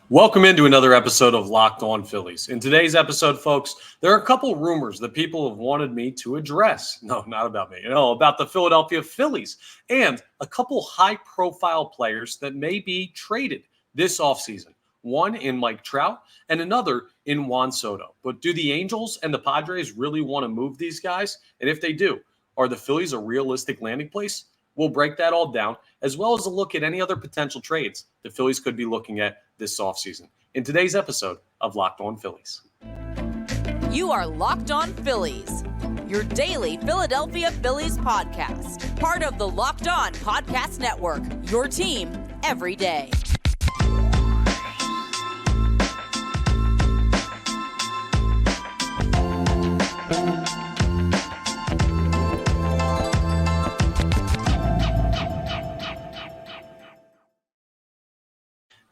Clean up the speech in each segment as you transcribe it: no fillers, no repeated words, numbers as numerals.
Welcome into another episode of Locked On Phillies. In today's episode, folks, there are a couple rumors that people have wanted me to address. No, not about me. About the Philadelphia Phillies and a couple high-profile players that may be traded this offseason. One in Mike Trout and another in Juan Soto. But do the Angels and the Padres really want to move these guys? And if they do, are the Phillies a realistic landing place? We'll break that all down, as well as a look at any other potential trades the Phillies could be looking at this offseason in today's episode of Locked On Phillies. You are Locked On Phillies, your daily Philadelphia Phillies podcast. Part of the Locked On Podcast Network, your team every day.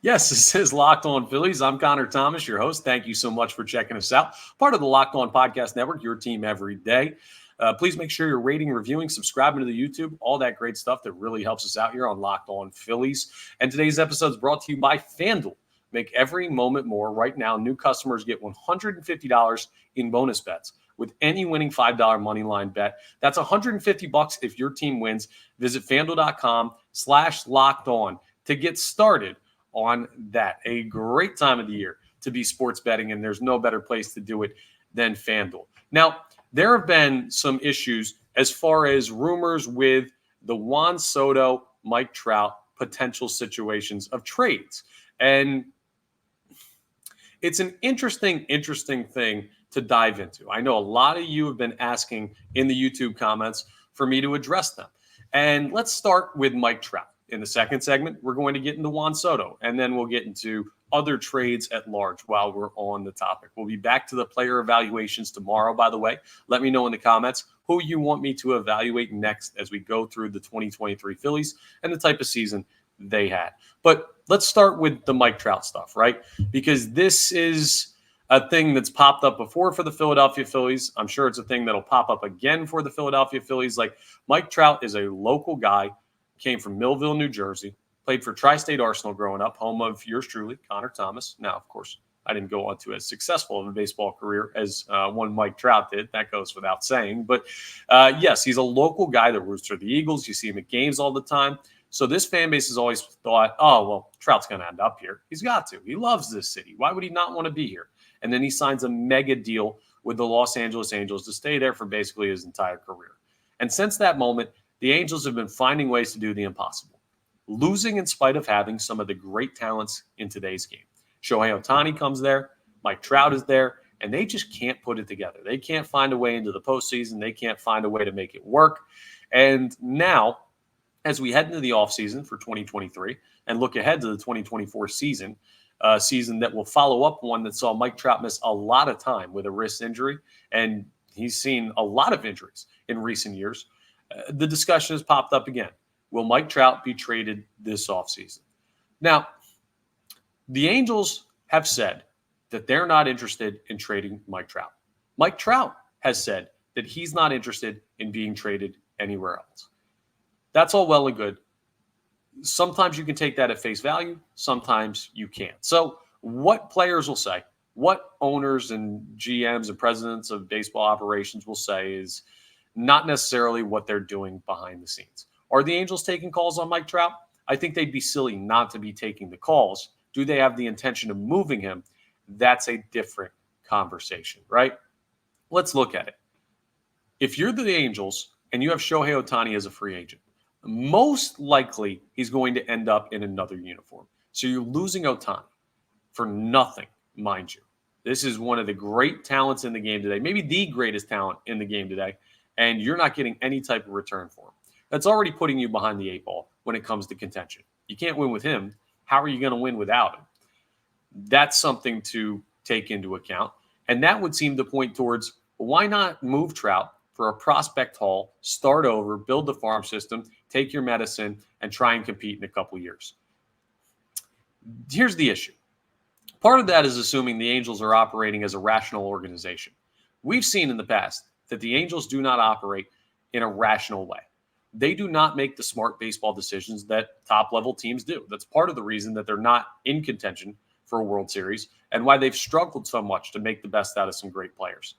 Yes, this is Locked On Phillies. I'm Connor Thomas, your host. Thank you so much for checking us out. Part of the Locked On Podcast Network, your team every day. Please make sure you're rating, reviewing, subscribing to the YouTube, all that great stuff that really helps us out here on Locked On Phillies. And today's episode is brought to you by FanDuel. Make every moment more. Right now, new customers get $150 in bonus bets with any winning $5 moneyline bet. That's $150 if your team wins. Visit FanDuel.com/LockedOn to get started on that. A great time of the year to be sports betting, and there's no better place to do it than FanDuel. Now, there have been some issues as far as rumors with the Juan Soto, Mike Trout potential situations of trades. And it's an interesting thing to dive into. I know a lot of you have been asking in the YouTube comments for me to address them. And let's start with Mike Trout. In the second segment, we're going to get into Juan Soto, and then we'll get into other trades at large while we're on the topic. We'll be back to the player evaluations tomorrow, by the way. Let me know in the comments who you want me to evaluate next as we go through the 2023 Phillies and the type of season they had. But let's start with the Mike Trout stuff, right? Because this is a thing that's popped up before for the Philadelphia Phillies. I'm sure it's a thing that'll pop up again for the Philadelphia Phillies. Like, Mike Trout is a local guy. Came from Millville, New Jersey, played for Tri-State Arsenal growing up, home of yours truly, Connor Thomas. Now, of course, I didn't go on to as successful of a baseball career as one Mike Trout did. That goes without saying. But yes, he's a local guy that roots for the Eagles. You see him at games all the time. So this fan base has always thought, oh, well, Trout's going to end up here. He's got to. He loves this city. Why would he not want to be here? And then he signs a mega deal with the Los Angeles Angels to stay there for basically his entire career. And since that moment, the Angels have been finding ways to do the impossible, losing in spite of having some of the great talents in today's game. Shohei Ohtani comes there, Mike Trout is there, and they just can't put it together. They can't find a way into the postseason. They can't find a way to make it work. And now, as we head into the offseason for 2023 and look ahead to the 2024 season, season that will follow up one that saw Mike Trout miss a lot of time with a wrist injury, and he's seen a lot of injuries in recent years. The discussion has popped up again. Will Mike Trout be traded this offseason? Now, the Angels have said that they're not interested in trading Mike Trout. Mike Trout has said that he's not interested in being traded anywhere else. That's all well and good. Sometimes you can take that at face value. Sometimes you can't. So what players will say, what owners and GMs and presidents of baseball operations will say is not necessarily what they're doing behind the scenes. Are the Angels taking calls on Mike Trout? I think they'd be silly not to be taking the calls. Do they have the intention of moving him? That's a different conversation, right? Let's look at it. If you're the Angels and you have Shohei Ohtani as a free agent, most likely he's going to end up in another uniform. So you're losing Ohtani for nothing, mind you. This is one of the great talents in the game today, maybe the greatest talent in the game today. And you're not getting any type of return for him. That's already putting you behind the eight ball when it comes to contention. You can't win with him. How are you going to win without him? That's something to take into account. And that would seem to point towards, why not move Trout for a prospect haul, start over, build the farm system, take your medicine, and try and compete in a couple years? Here's the issue. Part of that is assuming the Angels are operating as a rational organization. We've seen in the past that the Angels do not operate in a rational way. They do not make the smart baseball decisions that top-level teams do. That's part of the reason that they're not in contention for for a World Series and why they've struggled so much to make the best out of some great players.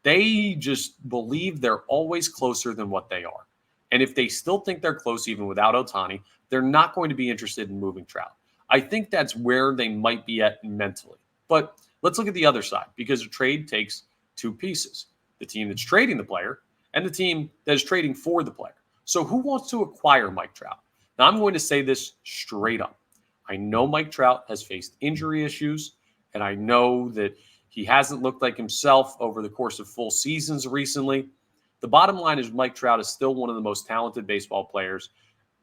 They just believe they're always closer than what they are. And if they still think they're close even without Ohtani, they're not going to be interested in moving Trout. I think that's where they might be at mentally. But let's look at the other side, because a trade takes two pieces: the team that's trading the player and the team that is trading for the player. So who wants to acquire Mike Trout? Now, I'm going to say this straight up. I know Mike Trout has faced injury issues, and I know that he hasn't looked like himself over the course of full seasons recently. The bottom line is Mike Trout is still one of the most talented baseball players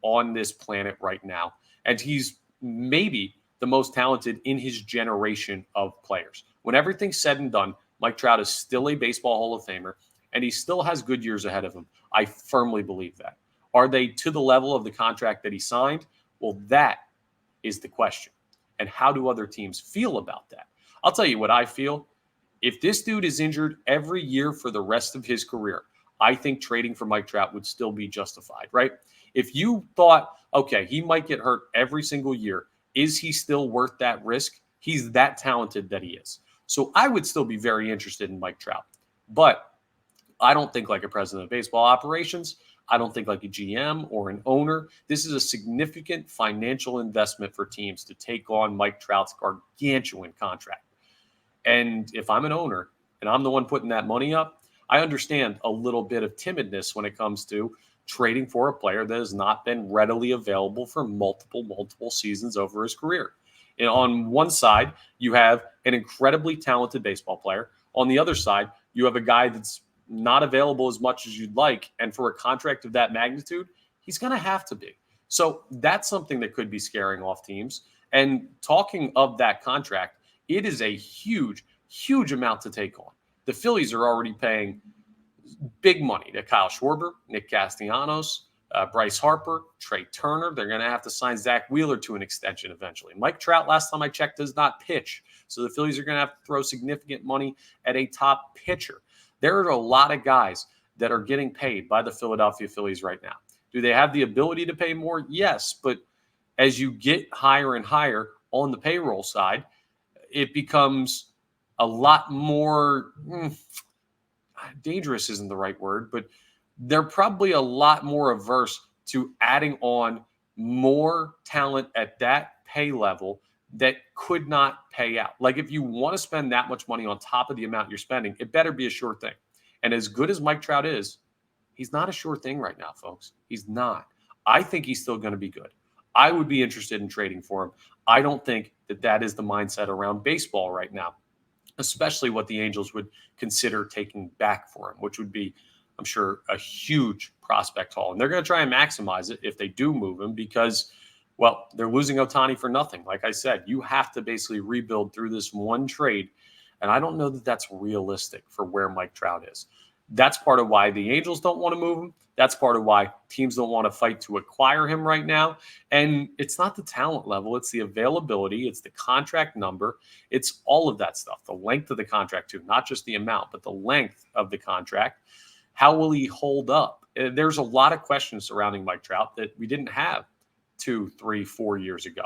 on this planet right now. And he's maybe the most talented in his generation of players. When everything's said and done, Mike Trout is still a baseball Hall of Famer, and he still has good years ahead of him. I firmly believe that. Are they to the level of the contract that he signed? Well, that is the question. And how do other teams feel about that? I'll tell you what I feel. If this dude is injured every year for the rest of his career, I think trading for Mike Trout would still be justified, right? If you thought, okay, he might get hurt every single year, is he still worth that risk? He's that talented that he is. So I would still be very interested in Mike Trout. But I don't think like a president of baseball operations. I don't think like a GM or an owner. This is a significant financial investment for teams to take on Mike Trout's gargantuan contract. And if I'm an owner and I'm the one putting that money up, I understand a little bit of timidness when it comes to trading for a player that has not been readily available for multiple seasons over his career. And on one side, you have an incredibly talented baseball player. On the other side, you have a guy that's not available as much as you'd like. And for a contract of that magnitude, he's going to have to be. So that's something that could be scaring off teams. And talking of that contract, it is a huge amount to take on. The Phillies are already paying big money to Kyle Schwarber, Nick Castellanos, Bryce Harper, Trey Turner. They're going to have to sign Zach Wheeler to an extension eventually. Mike Trout, last time I checked, does not pitch. So the Phillies are going to have to throw significant money at a top pitcher. There are a lot of guys that are getting paid by the Philadelphia Phillies right now. Do they have the ability to pay more? Yes, but as you get higher and higher on the payroll side, it becomes a lot more dangerous isn't the right word, but they're probably a lot more averse to adding on more talent at that pay level that could not pay out. Like if you want to spend that much money on top of the amount you're spending, it better be a sure thing. And as good as Mike Trout is, he's not a sure thing right now, folks. He's not. I think he's still going to be good. I would be interested in trading for him. I don't think that that is the mindset around baseball right now, especially what the Angels would consider taking back for him, which would be, I'm sure, a huge prospect haul. And they're going to try and maximize it if they do move him because, well, they're losing Ohtani for nothing. Like I said, you have to basically rebuild through this one trade. And I don't know that that's realistic for where Mike Trout is. That's part of why the Angels don't want to move him. That's part of why teams don't want to fight to acquire him right now. And it's not the talent level. It's the availability. It's the contract number. It's all of that stuff. The length of the contract, too. Not just the amount, but the length of the contract. How will he hold up? There's a lot of questions surrounding Mike Trout that we didn't have 2, 3, 4 years ago.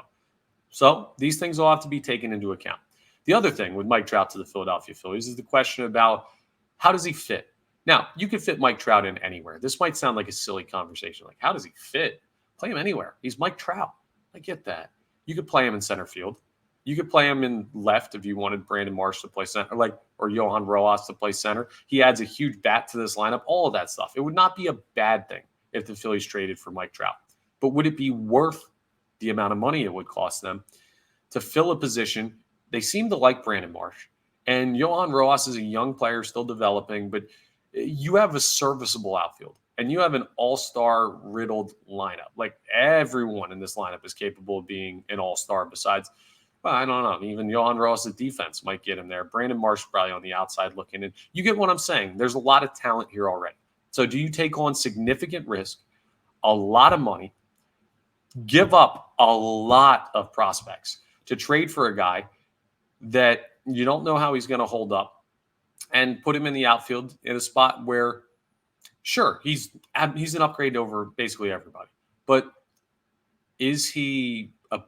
So these things will have to be taken into account. The other thing with Mike Trout to the Philadelphia Phillies is the question about how does he fit? Now, you can fit Mike Trout in anywhere. This might sound like a silly conversation. Like, how does he fit? Play him anywhere. He's Mike Trout. I get that. You could play him in center field. You could play him in left if you wanted Brandon Marsh to play center, or Johan Rojas to play center. He adds a huge bat to this lineup, all of that stuff. It would not be a bad thing if the Phillies traded for Mike Trout. But would it be worth the amount of money it would cost them to fill a position? They seem to like Brandon Marsh. And Johan Rojas is a young player still developing, but you have a serviceable outfield and you have an all-star riddled lineup. Like everyone in this lineup is capable of being an all-star besides, well, I don't know, even Johan Rojas' defense might get him there. Brandon Marsh probably on the outside looking in. You get what I'm saying. There's a lot of talent here already. So do you take on significant risk, a lot of money, give up a lot of prospects to trade for a guy that you don't know how he's going to hold up, and put him in the outfield in a spot where, sure, he's an upgrade over basically everybody. But is he a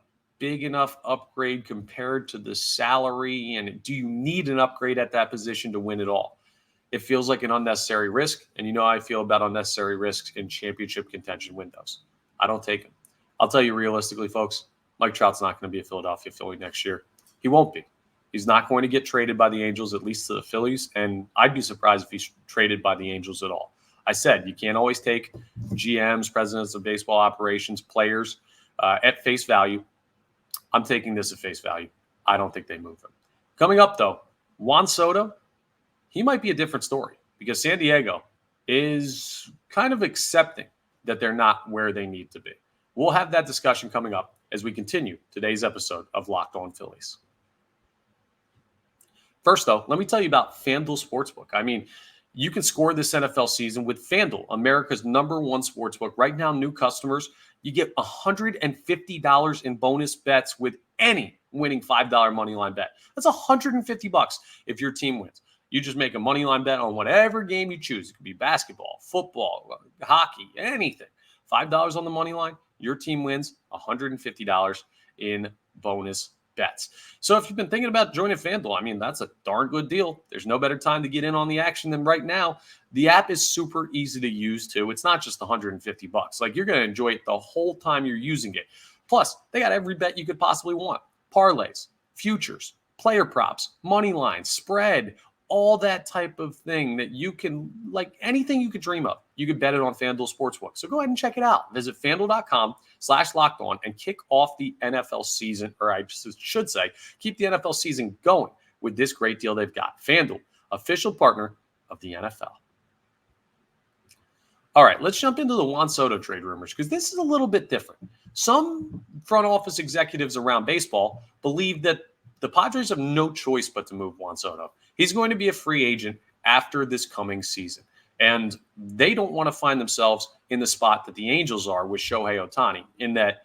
big enough upgrade compared to the salary? And do you need an upgrade at that position to win it all? It feels like an unnecessary risk. And you know how I feel about unnecessary risks in championship contention windows. I don't take them. I'll tell you realistically, folks, Mike Trout's not going to be a Philadelphia Philly next year. He won't be. He's not going to get traded by the Angels, at least to the Phillies. And I'd be surprised if he's traded by the Angels at all. I said, you can't always take GMs, presidents of baseball operations, players at face value. I'm taking this at face value. I don't think they move him. Coming up, though, Juan Soto, he might be a different story because San Diego is kind of accepting that they're not where they need to be. We'll have that discussion coming up as we continue today's episode of Locked On Phillies. First, though, let me tell you about FanDuel Sportsbook. I mean, you can score this NFL season with FanDuel, America's #1 sportsbook. Right now, new customers, you get $150 in bonus bets with any winning $5 moneyline bet. That's $150 if your team wins. You just make a moneyline bet on whatever game you choose. It could be basketball, football, hockey, anything. $5 on the money line, your team wins $150 in bonus bets. So if you've been thinking about joining FanDuel, I mean, that's a darn good deal. There's no better time to get in on the action than right now. The app is super easy to use too. It's not just $150. Like, you're going to enjoy it the whole time you're using it. Plus, they got every bet you could possibly want. Parlays, futures, player props, money lines, spread, all that type of thing that you can, like anything you could dream of, you could bet it on FanDuel Sportsbook. So go ahead and check it out. Visit FanDuel.com/lockedon and kick off the NFL season, or I should say, keep the NFL season going with this great deal they've got. FanDuel, official partner of the NFL. All right, let's jump into the Juan Soto trade rumors because this is a little bit different. Some front office executives around baseball believe that the Padres have no choice but to move Juan Soto. He's going to be a free agent after this coming season. And they don't want to find themselves in the spot that the Angels are with Shohei Ohtani, in that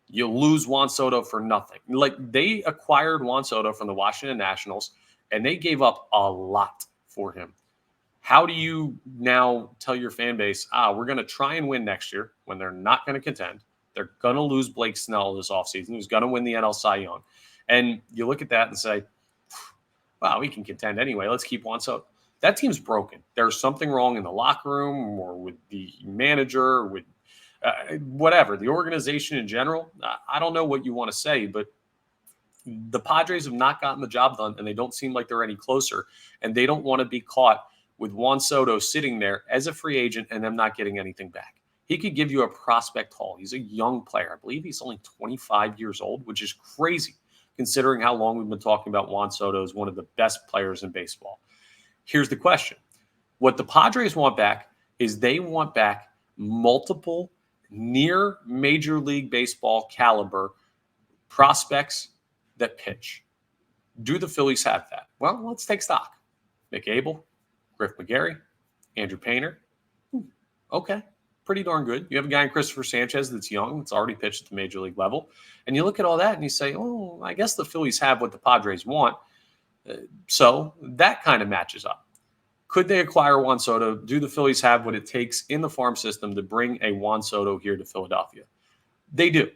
you'll lose Juan Soto for nothing. Like, they acquired Juan Soto from the Washington Nationals, and they gave up a lot for him. How do you now tell your fan base, we're going to try and win next year when they're not going to contend? They're going to lose Blake Snell this offseason, who's going to win the NL Cy Young. And you look at that and say, wow, we can contend anyway. Let's keep Juan Soto. That team's broken. There's something wrong in the locker room or with the manager, with whatever, the organization in general. I don't know what you want to say, but the Padres have not gotten the job done, and they don't seem like they're any closer. And they don't want to be caught with Juan Soto sitting there as a free agent and them not getting anything back. He could give you a prospect haul. He's a young player. I believe he's only 25 years old, which is crazy considering how long we've been talking about Juan Soto as one of the best players in baseball. Here's the question. What the Padres want back is they want back multiple near Major League Baseball caliber prospects that pitch. Do the Phillies have that? Well, let's take stock. Mick Abel, Griff McGarry, Andrew Painter. Okay, pretty darn good. You have a guy in Christopher Sanchez that's young, that's already pitched at the Major League level. And you look at all that and you say, oh, I guess the Phillies have what the Padres want. So that kind of matches up. Could they acquire Juan Soto? Do the Phillies have what it takes in the farm system to bring a Juan Soto here to Philadelphia? They do.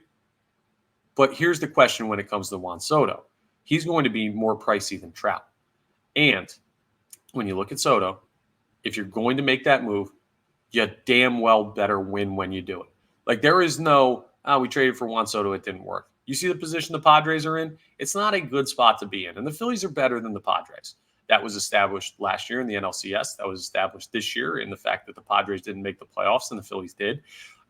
But here's the question when it comes to Juan Soto. He's going to be more pricey than Trout. And when you look at Soto, if you're going to make that move, you damn well better win when you do it. Like, there is no, we traded for Juan Soto, it didn't work. You see the position the Padres are in? It's not a good spot to be in. And the Phillies are better than the Padres. That was established last year in the NLCS. That was established this year in the fact that the Padres didn't make the playoffs and the Phillies did.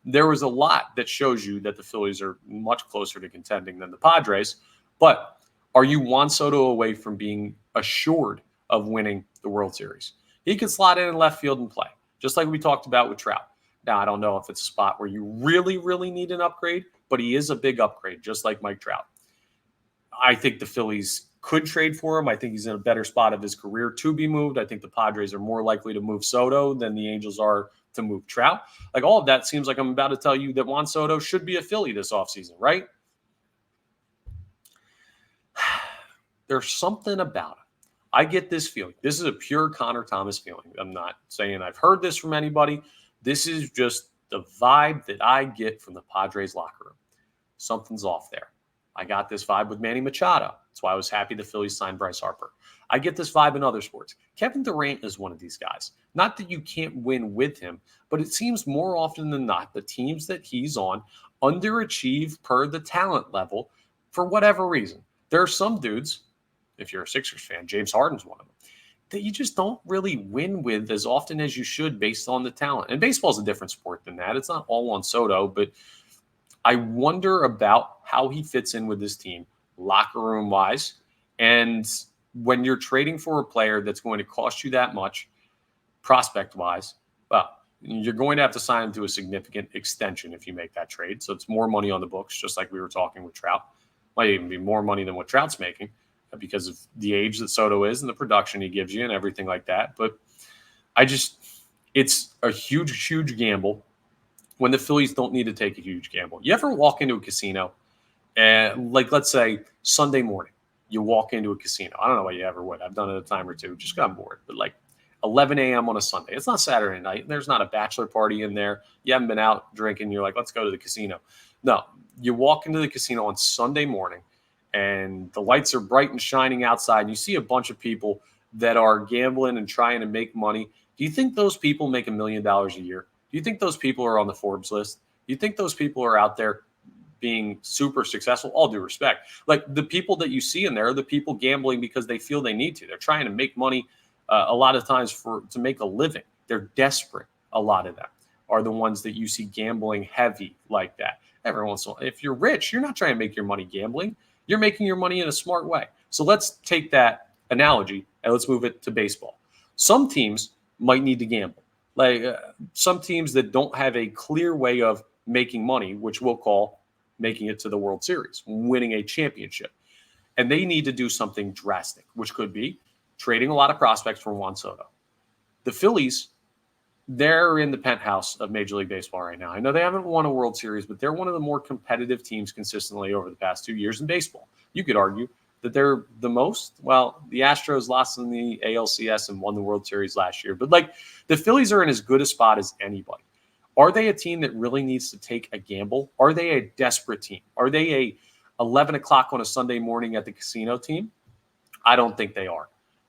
There was a lot that shows you that the Phillies are much closer to contending than the Padres. But are you Juan Soto away from being assured of winning the World Series? He could slot in left field and play, just like we talked about with Trout. Now, I don't know if it's a spot where you really, really need an upgrade, but he is a big upgrade, just like Mike Trout. I think the Phillies could trade for him. I think he's in a better spot of his career to be moved. I think the Padres are more likely to move Soto than the Angels are to move Trout. Like, all of that seems like I'm about to tell you that Juan Soto should be a Philly this offseason, right? There's something about it. I get this feeling. This is a pure Connor Thomas feeling. I'm not saying I've heard this from anybody. This is just the vibe that I get from the Padres locker room. Something's off there. I got this vibe with Manny Machado. That's why I was happy the Phillies signed Bryce Harper. I get this vibe in other sports. Kevin Durant is one of these guys. Not that you can't win with him, but it seems more often than not the teams that he's on underachieve per the talent level for whatever reason. There are some dudes, if you're a Sixers fan, James Harden's one of them, that you just don't really win with as often as you should based on the talent. And baseball's a different sport than that. It's not all Juan Soto, but I wonder about how he fits in with this team, locker room wise. And when you're trading for a player that's going to cost you that much, prospect wise, well, you're going to have to sign him to a significant extension if you make that trade. So it's more money on the books, just like we were talking with Trout. Might even be more money than what Trout's making because of the age that Soto is and the production he gives you and everything like that. But it's a huge, huge gamble when the Phillies don't need to take a huge gamble. You ever walk into a casino and, like, let's say Sunday morning, you walk into a casino. I don't know why you ever would. I've done it a time or two. Just got bored. But like 11 a.m. on a Sunday. It's not Saturday night. There's not a bachelor party in there. You haven't been out drinking. You're like, let's go to the casino. No, you walk into the casino on Sunday morning and the lights are bright and shining outside. And you see a bunch of people that are gambling and trying to make money. Do you think those people make $1 million a year? Do you think those people are on the Forbes list? Do you think those people are out there being super successful? All due respect. Like, the people that you see in there are the people gambling because they feel they need to. They're trying to make money a lot of times to make a living. They're desperate. A lot of them are the ones that you see gambling heavy like that. Every once in a while, if you're rich, you're not trying to make your money gambling. You're making your money in a smart way. So let's take that analogy and let's move it to baseball. Some teams might need to gamble. Like some teams that don't have a clear way of making money, which we'll call making it to the World Series, winning a championship. And they need to do something drastic, which could be trading a lot of prospects for Juan Soto. The Phillies, they're in the penthouse of Major League Baseball right now. I know they haven't won a World Series, but they're one of the more competitive teams consistently over the past 2 years in baseball. You could argue that they're the most. Well, the Astros lost in the ALCS and won the World Series last year. But like, the Phillies are in as good a spot as anybody. Are they a team that really needs to take a gamble? Are they a desperate team? Are they a 11 o'clock on a Sunday morning at the casino team? I don't think they are.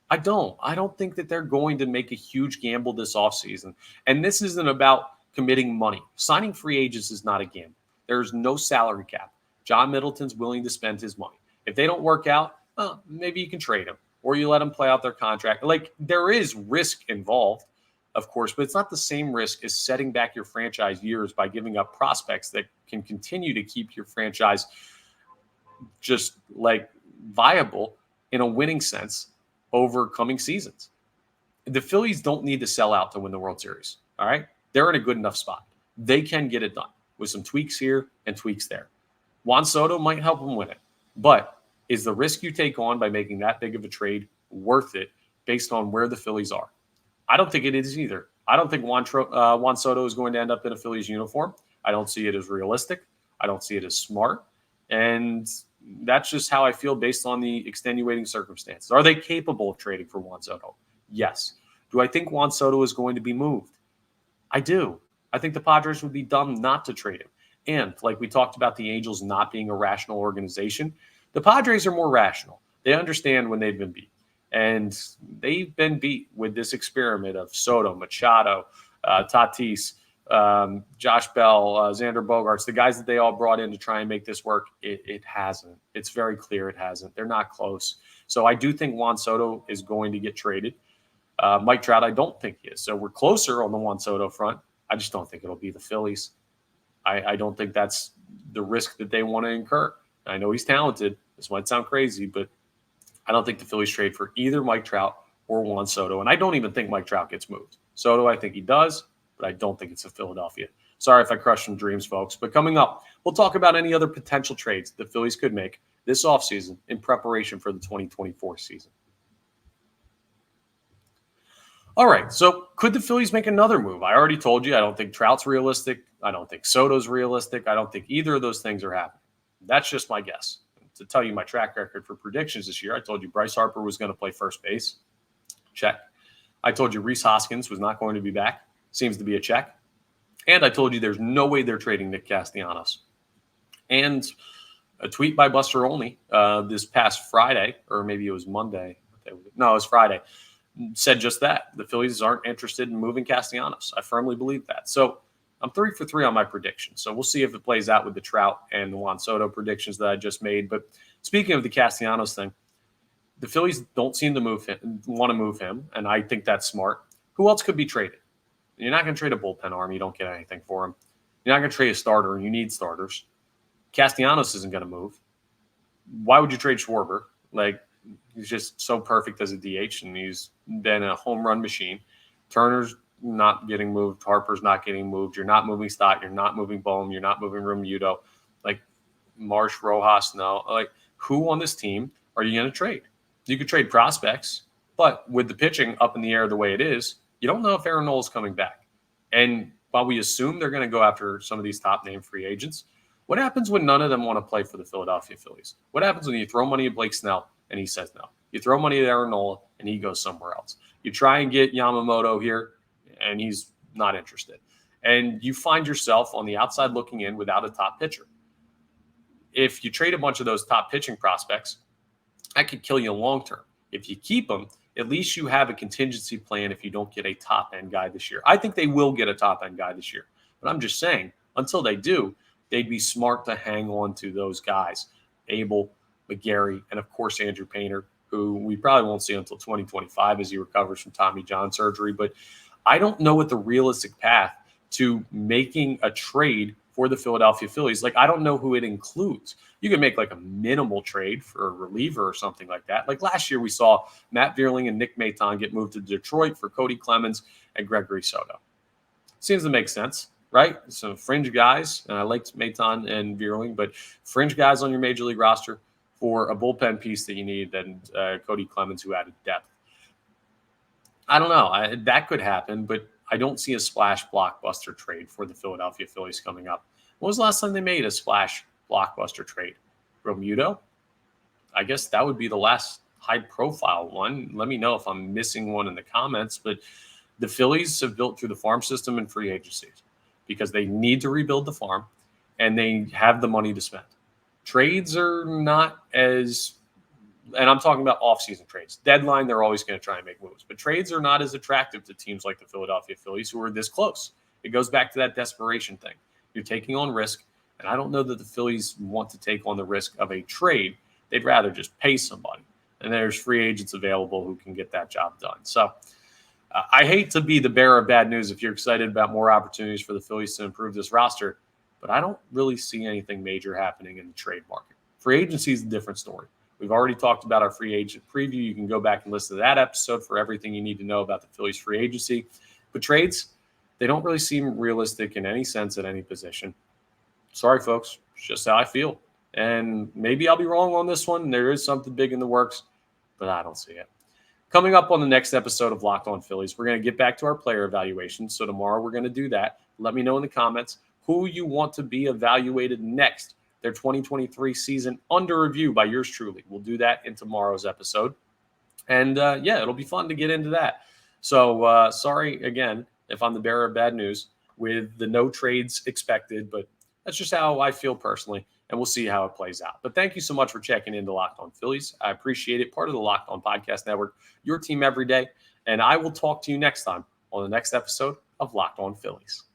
I don't think that they're going to make a huge gamble this offseason. And this isn't about committing money. Signing free agents is not a gamble. There's no salary cap. John Middleton's willing to spend his money. If they don't work out, well, maybe you can trade them or you let them play out their contract. Like, there is risk involved, of course, but it's not the same risk as setting back your franchise years by giving up prospects that can continue to keep your franchise just like viable in a winning sense over coming seasons. The Phillies don't need to sell out to win the World Series. All right. They're in a good enough spot. They can get it done with some tweaks here and tweaks there. Juan Soto might help them win it, but is the risk you take on by making that big of a trade worth it based on where the Phillies are? I don't think it is either. I don't think Juan Soto is going to end up in a Phillies uniform. I don't see it as realistic. I don't see it as smart. And that's just how I feel based on the extenuating circumstances. Are they capable of trading for Juan Soto? Yes. Do I think Juan Soto is going to be moved? I do. I think the Padres would be dumb not to trade him. And like we talked about the Angels not being a rational organization, the Padres are more rational. They understand when they've been beat. And they've been beat with this experiment of Soto, Machado, Tatis, Josh Bell, Xander Bogaerts, the guys that they all brought in to try and make this work. It hasn't. It's very clear it hasn't. They're not close. So I do think Juan Soto is going to get traded. Mike Trout, I don't think he is. So we're closer on the Juan Soto front. I just don't think it'll be the Phillies. I don't think that's the risk that they want to incur. I know he's talented. This might sound crazy, but I don't think the Phillies trade for either Mike Trout or Juan Soto. And I don't even think Mike Trout gets moved. Soto, I think he does, but I don't think it's a Philadelphia. Sorry if I crushed some dreams, folks. But coming up, we'll talk about any other potential trades the Phillies could make this offseason in preparation for the 2024 season. All right, so could the Phillies make another move? I already told you I don't think Trout's realistic. I don't think Soto's realistic. I don't think either of those things are happening. That's just my guess. To tell you my track record for predictions this year, I told you Bryce Harper was going to play first base. Check. I told you Rhys Hoskins was not going to be back. Seems to be a check. And I told you there's no way they're trading Nick Castellanos. And A tweet by Buster Olney this past Friday, or maybe it was Monday. No, it was Friday. Said just that. The Phillies aren't interested in moving Castellanos. I firmly believe that. So I'm 3 for 3 on my prediction. So we'll see if it plays out with the Trout and the Juan Soto predictions that I just made. But speaking of the Castellanos thing, the Phillies don't seem to want to move him, and I think that's smart. Who else could be traded? You're not going to trade a bullpen arm. You don't get anything for him. You're not going to trade a starter, and you need starters. Castellanos isn't going to move. Why would you trade Schwarber? Like, he's just so perfect as a DH, and he's been a home run machine. Turner's not getting moved. Harper's not getting moved. You're not moving Stott. You're not moving Bohm. You're not moving Realmuto. Like, Marsh, Rojas, no. Like, who on this team are you going to trade? You could trade prospects, but with the pitching up in the air the way it is, you don't know if Aaron Nola is coming back. And while we assume they're going to go after some of these top-name free agents, what happens when none of them want to play for the Philadelphia Phillies? What happens when you throw money at Blake Snell and he says no? You throw money at Aaron Nola and he goes somewhere else. You try and get Yamamoto here and he's not interested. And you find yourself on the outside looking in without a top pitcher. If you trade a bunch of those top pitching prospects, that could kill you long term. If you keep them, at least you have a contingency plan if you don't get a top-end guy this year. I think they will get a top-end guy this year. But I'm just saying, until they do, they'd be smart to hang on to those guys, Abel, McGarry, and, of course, Andrew Painter, who we probably won't see until 2025 as he recovers from Tommy John surgery. But I don't know what the realistic path to making a trade for the Philadelphia Phillies. Like, I don't know who it includes. You can make like a minimal trade for a reliever or something like that. Like last year we saw Matt Vierling and Nick Maton get moved to Detroit for Cody Clemens and Gregory Soto. Seems to make sense, right? Some fringe guys, and I liked Maton and Vierling, but fringe guys on your major league roster for a bullpen piece that you need, and Cody Clemens, who added depth. I don't know. That could happen, but I don't see a splash blockbuster trade for the Philadelphia Phillies coming up. When was the last time they made a splash blockbuster trade? Realmuto? I guess that would be the last high-profile one. Let me know if I'm missing one in the comments, but the Phillies have built through the farm system and free agencies because they need to rebuild the farm, and they have the money to spend. Trades are not as – and I'm talking about offseason trades. Deadline, they're always going to try and make moves. But trades are not as attractive to teams like the Philadelphia Phillies who are this close. It goes back to that desperation thing. You're taking on risk, and I don't know that the Phillies want to take on the risk of a trade. They'd rather just pay somebody. And there's free agents available who can get that job done. So I hate to be the bearer of bad news if you're excited about more opportunities for the Phillies to improve this roster, but I don't really see anything major happening in the trade market. Free agency is a different story. We've already talked about our free agent preview. You can go back and listen to that episode for everything you need to know about the Phillies free agency. But trades, they don't really seem realistic in any sense at any position. Sorry, folks. It's just how I feel. And maybe I'll be wrong on this one. There is something big in the works, but I don't see it. Coming up on the next episode of Locked On Phillies, we're going to get back to our player evaluation. So tomorrow we're going to do that. Let me know in the comments who you want to be evaluated next. Their 2023 season under review by yours truly. We'll do that in tomorrow's episode. And, it'll be fun to get into that. So, sorry, again, if I'm the bearer of bad news with the no trades expected, but that's just how I feel personally, and we'll see how it plays out. But thank you so much for checking into Locked On Phillies. I appreciate it. Part of the Locked On Podcast Network, your team every day. And I will talk to you next time on the next episode of Locked On Phillies.